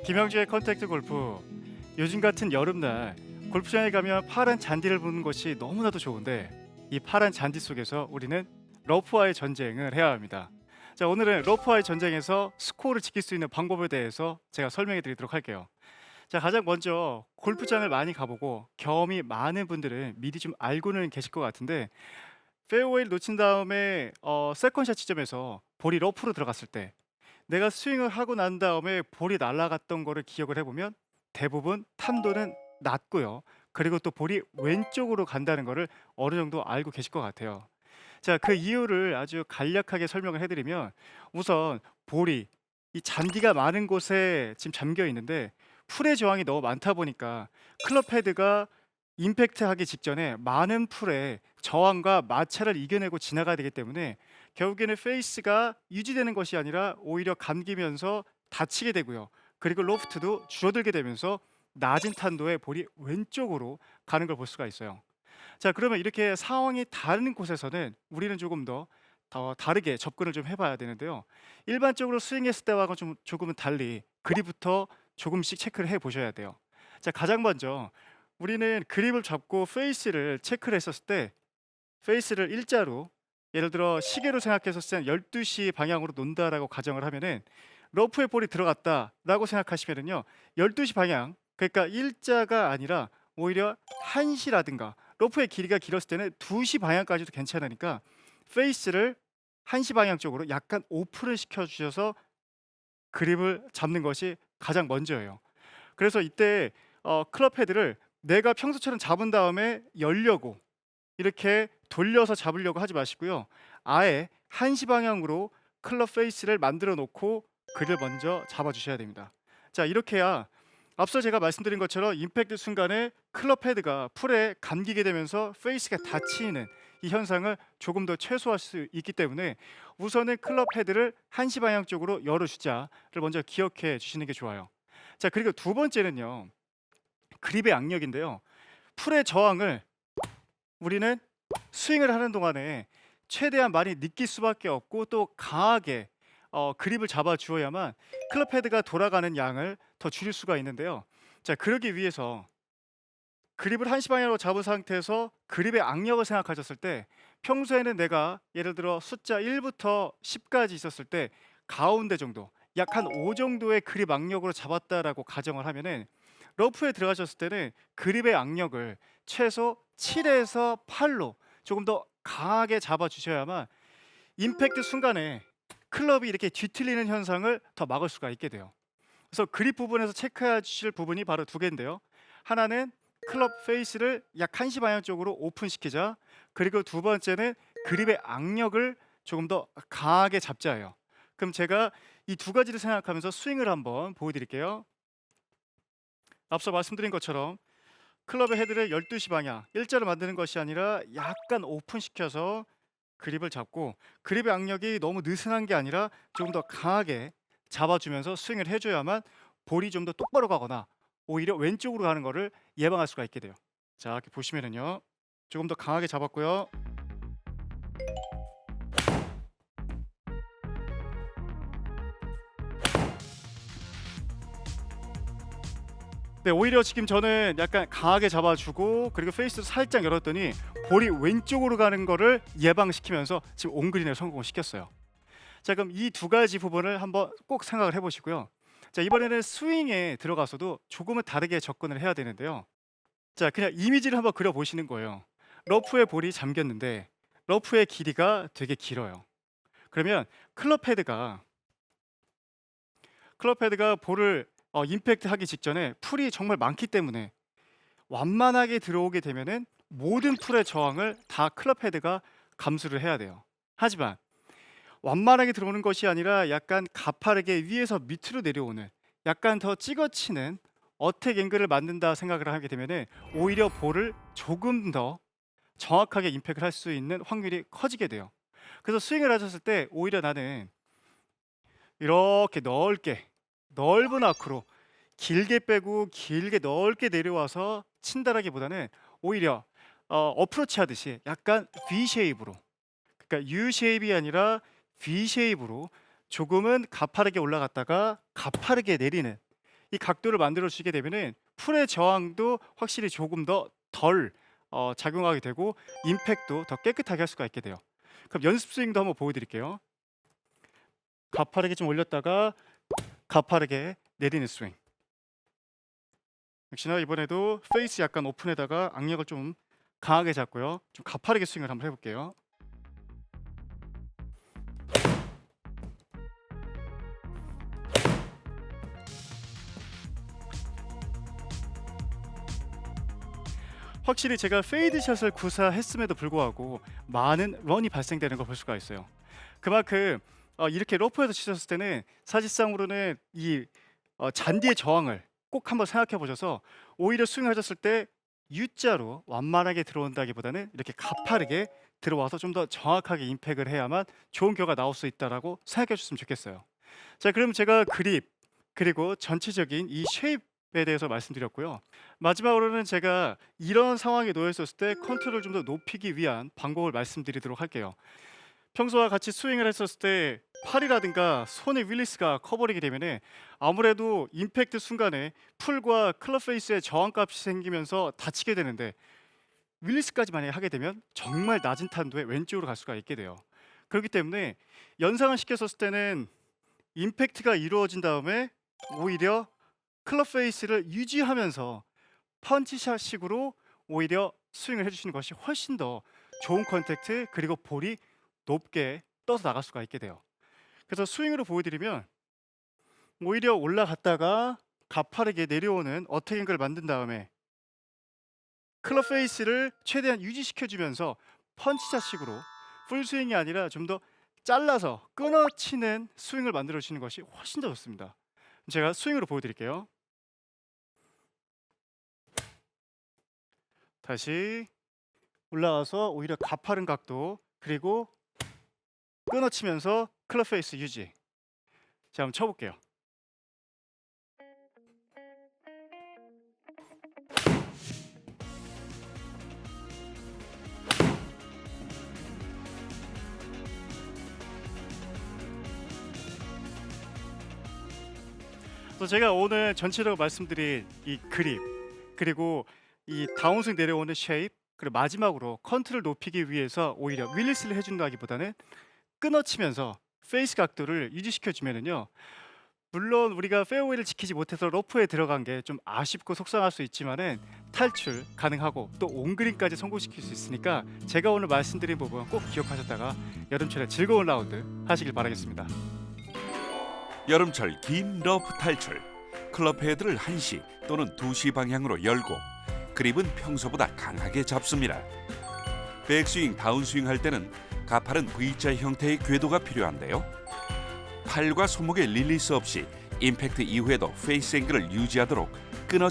김영주의 컨택트 골프. 요즘 같은 여름날 골프장에 가면 파란 잔디를 보는 것이 너무나도 좋은데 이 파란 잔디 속에서 우리는 러프와의 전쟁을 해야 합니다. 자, 오늘은 러프와의 전쟁에서 스코어를 지킬 수 있는 방법에 대해서 제가 설명해 드리도록 할게요. 자, 가장 먼저 골프장을 많이 가보고 경험이 많은 분들은 미리 좀 알고는 계실 것 같은데, 페어웨이를 놓친 다음에 세컨샷 지점에서 볼이 러프로 들어갔을 때 내가 스윙을 하고 난 다음에 볼이 날아갔던 거를 기억을 해보면 대부분 탄도는 낮고요. 그리고 또 볼이 왼쪽으로 간다는 거를 어느 정도 알고 계실 것 같아요. 자, 그 이유를 아주 간략하게 설명을 해드리면, 우선 볼이 이 잔디가 많은 곳에 지금 잠겨 있는데 풀의 저항이 너무 많다 보니까 클럽 헤드가 임팩트 하기 직전에 많은 풀의 저항과 마찰을 이겨내고 지나가야 되기 때문에 결국에는 페이스가 유지되는 것이 아니라 오히려 감기면서 다치게 되고요. 그리고 로프트도 줄어들게 되면서 낮은 탄도의 볼이 왼쪽으로 가는 걸 볼 수가 있어요. 자, 그러면 이렇게 상황이 다른 곳에서는 우리는 조금 더 다르게 접근을 좀 해봐야 되는데요. 일반적으로 스윙했을 때와는 좀 조금은 달리 그립부터 조금씩 체크를 해 보셔야 돼요. 자, 가장 먼저 우리는 그립을 잡고 페이스를 체크를 했었을 때, 페이스를 일자로, 예를 들어 시계로 생각해서 12시 방향으로 논다라고 가정을 하면은 러프에 볼이 들어갔다라고 생각하시면은요, 12시 방향, 그러니까 일자가 아니라 오히려 1시라든가 러프의 길이가 길었을 때는 2시 방향까지도 괜찮으니까 페이스를 1시 방향 쪽으로 약간 오픈을 시켜 주셔서 그립을 잡는 것이 가장 먼저예요. 그래서 이때 클럽 헤드를 내가 평소처럼 잡은 다음에 열려고 이렇게 돌려서 잡으려고 하지 마시고요. 아예 1시 방향으로 클럽 페이스를 만들어 놓고 그를 먼저 잡아 주셔야 됩니다. 자, 이렇게 해야 앞서 제가 말씀드린 것처럼 임팩트 순간에 클럽 헤드가 풀에 감기게 되면서 페이스가 다치는 이 현상을 조금 더 최소화할 수 있기 때문에 우선은 클럽 헤드를 1시 방향 쪽으로 열어 주자를 먼저 기억해 주시는 게 좋아요. 자, 그리고 두 번째는요, 그립의 악력인데요. 풀의 저항을 우리는 스윙을 하는 동안에 최대한 많이 느낄 수밖에 없고, 또 강하게 그립을 잡아 주어야만 클럽 헤드가 돌아가는 양을 더 줄일 수가 있는데요. 자, 그러기 위해서 그립을 한시 방향으로 잡은 상태에서 그립의 악력을 생각하셨을 때, 평소에는 내가 예를 들어 숫자 1부터 10까지 있었을 때 가운데 정도, 약 한 5 정도의 그립 악력으로 잡았다라고 가정을 하면은 러프에 들어가셨을 때는 그립의 악력을 최소 7에서 8로 조금 더 강하게 잡아 주셔야만 임팩트 순간에 클럽이 이렇게 뒤틀리는 현상을 더 막을 수가 있게 돼요. 그래서 그립 부분에서 체크해 주실 부분이 바로 두 개인데요. 하나는 클럽 페이스를 약 1시 방향 쪽으로 오픈시키자. 그리고 두 번째는 그립의 악력을 조금 더 강하게 잡자예요. 그럼 제가 이 두 가지를 생각하면서 스윙을 한번 보여드릴게요. 앞서 말씀드린 것처럼 클럽의 헤드를 12시 방향 일자로 만드는 것이 아니라 약간 오픈시켜서 그립을 잡고, 그립의 악력이 너무 느슨한 게 아니라 조금 더 강하게 잡아주면서 스윙을 해줘야만 볼이 좀 더 똑바로 가거나 오히려 왼쪽으로 가는 거를 예방할 수가 있게 돼요. 자, 이렇게 보시면은요, 조금 더 강하게 잡았고요. 네, 오히려 지금 저는 약간 강하게 잡아주고 그리고 페이스도 살짝 열었더니 볼이 왼쪽으로 가는 거를 예방시키면서 지금 온그린에 성공을 시켰어요. 자, 그럼 이 두 가지 부분을 한번 꼭 생각을 해보시고요. 자, 이번에는 스윙에 들어가서도 조금은 다르게 접근을 해야 되는데요. 자, 그냥 이미지를 한번 그려보시는 거예요. 러프에 볼이 잠겼는데 러프의 길이가 되게 길어요. 그러면 클럽 헤드가 볼을 임팩트 하기 직전에 풀이 정말 많기 때문에 완만하게 들어오게 되면은 모든 풀의 저항을 다 클럽 헤드가 감수를 해야 돼요. 하지만 완만하게 들어오는 것이 아니라 약간 가파르게 위에서 밑으로 내려오는, 약간 더 찍어치는 어택 앵글을 만든다 생각을 하게 되면은 오히려 볼을 조금 더 정확하게 임팩을 할 수 있는 확률이 커지게 돼요. 그래서 스윙을 하셨을 때 오히려 나는 이렇게 넓게, 넓은 아크로 길게 빼고 길게 넓게 내려와서 친다라기보다는 오히려 어프로치 하듯이 약간 V 쉐입으로, 그러니까 U 쉐입이 아니라 V 쉐입으로 조금은 가파르게 올라갔다가 가파르게 내리는 이 각도를 만들어 주시게 되면은 풀의 저항도 확실히 조금 더 덜 작용하게 되고 임팩도 더 깨끗하게 할 수가 있게 돼요. 그럼 연습 스윙도 한번 보여드릴게요. 가파르게 좀 올렸다가 가파르게 내리는 스윙. 역시나 이번에도 페이스 약간 오픈에다가 악력을 좀 강하게 잡고요. 좀 가파르게 스윙을 한번 해볼게요. 확실히 제가 페이드샷을 구사했음에도 불구하고 많은 런이 발생되는 걸 볼 수가 있어요. 그만큼 이렇게 러프에서 치셨을 때는 사실상으로는 이 잔디의 저항을 꼭 한번 생각해 보셔서 오히려 스윙하셨을 때 U자로 완만하게 들어온다기보다는 이렇게 가파르게 들어와서 좀 더 정확하게 임팩을 해야만 좋은 결과가 나올 수 있다라고 생각해 주셨으면 좋겠어요. 자, 그럼 제가 그립 그리고 전체적인 이 쉐입에 대해서 말씀드렸고요. 마지막으로는 제가 이런 상황에 놓여 있었을 때 컨트롤을 좀 더 높이기 위한 방법을 말씀드리도록 할게요. 평소와 같이 스윙을 했었을 때 팔이라든가 손의 윌리스가 커버리게 되면은 아무래도 임팩트 순간에 풀과 클럽 페이스의 저항값이 생기면서 다치게 되는데, 윌리스까지 만약에 하게 되면 정말 낮은 탄도에 왼쪽으로 갈 수가 있게 돼요. 그렇기 때문에 연상을 시켰었을 때는 임팩트가 이루어진 다음에 오히려 클럽 페이스를 유지하면서 펀치샷식으로 오히려 스윙을 해주시는 것이 훨씬 더 좋은 컨택트 그리고 볼이 높게 떠서 나갈 수가 있게 돼요. 그래서 스윙으로 보여드리면 오히려 올라갔다가 가파르게 내려오는 어택앵글을 만든 다음에 클럽 페이스를 최대한 유지시켜주면서 펀치샷식으로 풀스윙이 아니라 좀 더 잘라서 끊어치는 스윙을 만들어 주시는 것이 훨씬 더 좋습니다. 제가 스윙으로 보여드릴게요. 다시 올라가서 오히려 가파른 각도 그리고 끊어치면서 클럽 페이스 유지. 자, 한번 쳐볼게요. 그래서 제가 오늘 전체적으로 말씀드린 이 그립 그리고 이 다운스윙 내려오는 쉐입 그리고 마지막으로 컨트롤 높이기 위해서 오히려 윌리스를 해준다기보다는 끊어치면서 페이스 각도를 유지시켜 주면은요, 물론 우리가 페어웨이를 지키지 못해서 러프에 들어간 게 좀 아쉽고 속상할 수 있지만은 탈출 가능하고 또 온그린까지 성공시킬 수 있으니까 제가 오늘 말씀드린 부분 꼭 기억하셨다가 여름철에 즐거운 라운드 하시길 바라겠습니다. 여름철 긴 러프 탈출. 클럽 헤드를 1시 또는 2시 방향으로 열고 그립은 평소보다 강하게 잡습니다. 백스윙, 다운스윙 할 때는 가파른 V자 형태의 궤도가 필요한데요. 팔과 손목의 릴리스 없이 임팩트 이후에도 페이스 앵글을 유지하도록 끊어